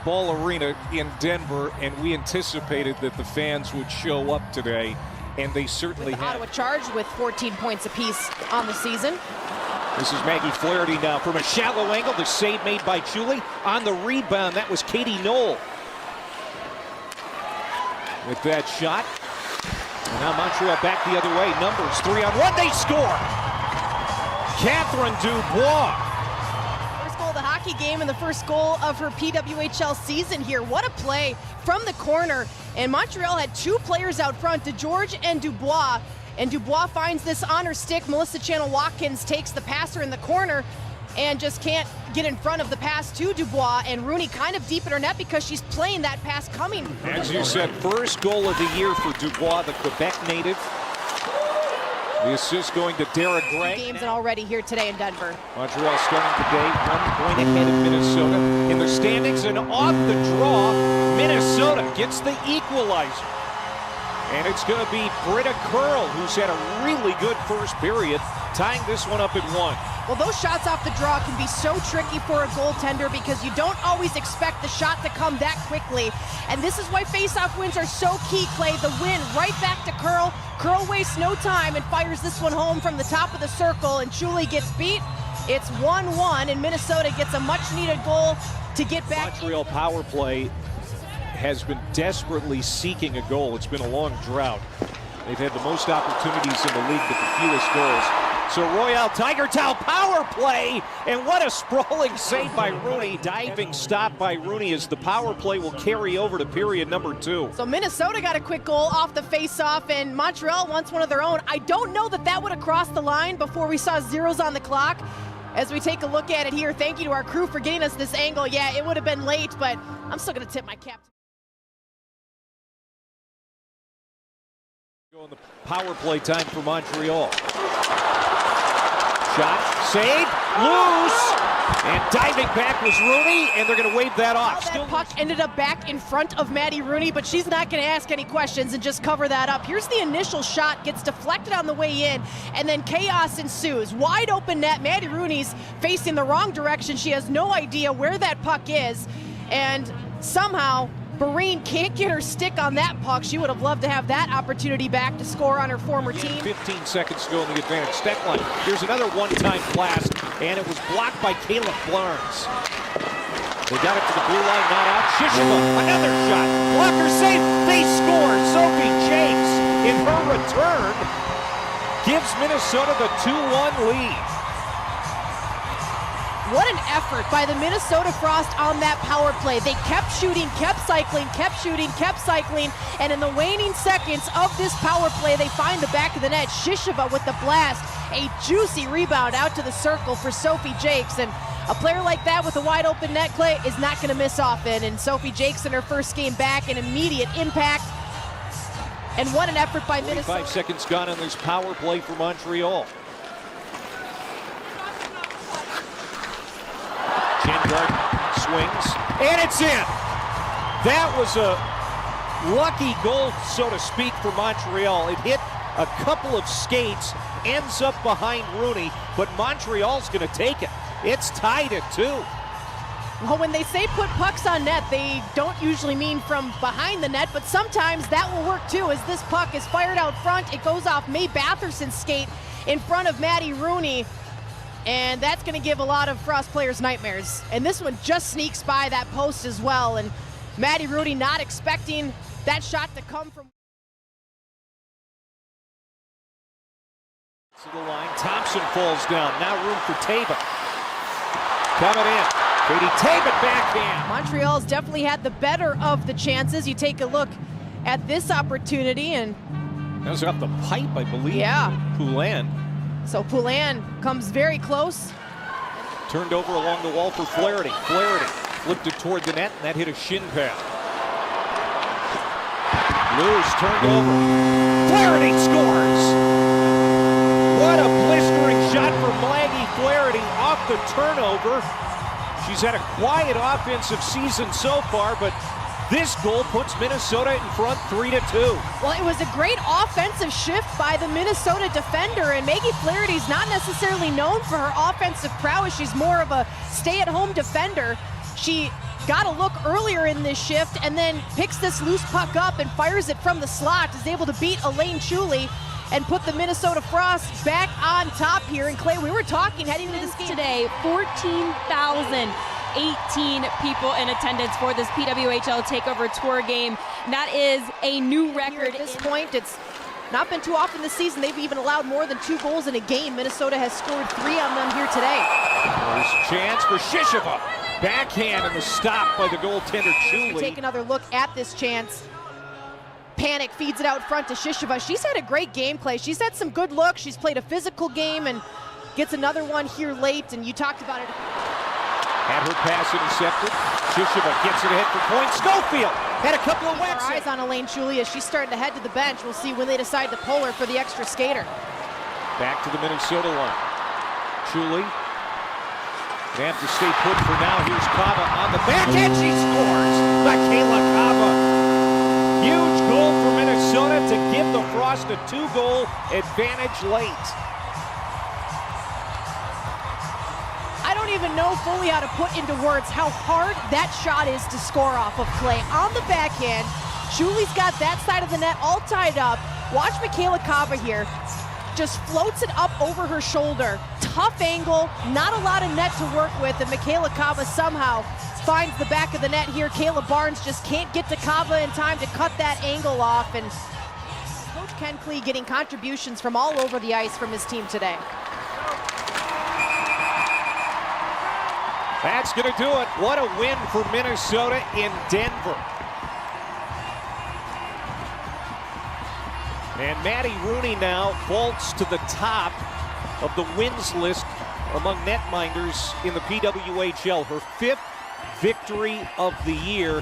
Ball Arena in Denver, and we anticipated that the fans would show up today, and they certainly have. Ottawa charged with 14 points apiece on the season. This is Maggie Flaherty now from a shallow angle. The save made by Chuli. On the rebound, that was Katie Knoll. With that shot. And now Montreal back the other way. Numbers 3-on-1. They score! Catherine Dubois. First goal of the hockey game and the first goal of her PWHL season here. What a play from the corner. And Montreal had two players out front, DeGeorge and Dubois. And Dubois finds this on her stick. Melissa Channel-Watkins takes the passer in the corner and just can't get in front of the pass to Dubois. And Rooney kind of deep in her net because she's playing that pass coming. As you said, first goal of the year for Dubois, the Quebec native. The assist going to Dara Gray. Games and already here today in Denver. Montreal starting today 1 point ahead of Minnesota in the standings, and off the draw, Minnesota gets the equalizer. And it's going to be Britta Curl, who's had a really good first period, tying this one up at 1. Well, those shots off the draw can be so tricky for a goaltender because you don't always expect the shot to come that quickly. And this is why face-off wins are so key, Clay. The win right back to Curl. Curl wastes no time and fires this one home from the top of the circle, and Chuli gets beat. It's 1-1, and Minnesota gets a much-needed goal to get back. Montreal power play has been desperately seeking a goal. It's been a long drought. They've had the most opportunities in the league, but the fewest goals. So Royale Tiger Towel power play, and what a sprawling save by Rooney. Diving stop by Rooney as the power play will carry over to period number 2. So Minnesota got a quick goal off the face-off, and Montreal wants one of their own. I don't know that that would have crossed the line before we saw zeros on the clock. As we take a look at it here, thank you to our crew for getting us this angle. Yeah, it would have been late, but I'm still going to tip my cap. Going the power play time for Montreal. Shot, save, loose, and diving back was Rooney, and they're going to wave that off. That puck ended up back in front of Maddie Rooney, but she's not going to ask any questions and just cover that up. Here's the initial shot, gets deflected on the way in, and then chaos ensues. Wide open net, Maddie Rooney's facing the wrong direction. She has no idea where that puck is, and somehow Barine can't get her stick on that puck. She would have loved to have that opportunity back to score on her former team. 15 seconds to go in the advantage step line. Here's another one-time blast, and it was blocked by Caleb Barnes. They got it to the blue line, not out. Shishima, another shot. Blocker save. They score. Sophie Jakes, in her return, gives Minnesota the 2-1 lead. What an effort by the Minnesota Frost on that power play. They kept shooting, kept cycling, kept shooting, kept cycling, and in the waning seconds of this power play, they find the back of the net. Shishima with the blast, a juicy rebound out to the circle for Sophie Jakes, and a player like that with a wide open net, Clay, is not going to miss often, and Sophie Jakes in her first game back, an immediate impact, and what an effort by Minnesota. 5 seconds gone on this power play for Montreal. Gard swings, and it's in. That was a lucky goal, so to speak, for Montreal. It hit a couple of skates, ends up behind Rooney, but Montreal's going to take it. It's tied at 2. Well, when they say put pucks on net, they don't usually mean from behind the net, but sometimes that will work too, as this puck is fired out front. It goes off May Batherson's skate in front of Maddie Rooney. And that's going to give a lot of Frost players nightmares. And this one just sneaks by that post as well. And Maddie Rooney not expecting that shot to come from. To the line, Thompson falls down. Now room for Tabit. Coming in. Katie Tabit backhand. Montreal's definitely had the better of the chances. You take a look at this opportunity, and that was off the pipe, I believe. Yeah. Poulin. So Poulin comes very close. Turned over along the wall for Flaherty. Flaherty flipped it toward the net, and that hit a shin pad. Loose, turned over. Flaherty scores! What a blistering shot from Maggie Flaherty off the turnover. She's had a quiet offensive season so far, but this goal puts Minnesota in front 3-2. Well, it was a great offensive shift by the Minnesota defender, and Maggie Flaherty's not necessarily known for her offensive prowess. She's more of a stay-at-home defender. She got a look earlier in this shift and then picks this loose puck up and fires it from the slot, is able to beat Elaine Chuli and put the Minnesota Frost back on top here. And Clay, we were talking heading into this game today, 14,018 people in attendance for this PWHL Takeover Tour game. That is a new record. At this point, it's not been too often this season they've even allowed more than 2 goals in a game. Minnesota has scored 3 on them here today. There's a chance for Shishova. Backhand and the stop by the goaltender Chuli. Take another look at this chance. Panic feeds it out front to Shishova. She's had a great game, Clay. She's had some good looks. She's played a physical game and gets another one here late, and you talked about it. Had her pass intercepted. Shishova gets it ahead for point. Schofield had a couple of whacks. Our eyes on Elaine Chuli as she's starting to head to the bench. We'll see when they decide to pull her for the extra skater. Back to the Minnesota line. Chuli. They have to stay put for now. Here's Kava on the backhand. She scores. Michaela Kava. Huge goal for Minnesota to give the Frost a 2-goal advantage late. I don't even know fully how to put into words how hard that shot is to score off of, Clay. On the backhand, Chuli's got that side of the net all tied up. Watch Michaela Kava here. Just floats it up over her shoulder. Tough angle, not a lot of net to work with, and Michaela Kava somehow finds the back of the net here. Kayla Barnes just can't get to Kava in time to cut that angle off, and Coach Ken Klee getting contributions from all over the ice from his team today. That's going to do it. What a win for Minnesota in Denver. And Maddie Rooney now vaults to the top of the wins list among netminders in the PWHL. Her 5th victory of the year.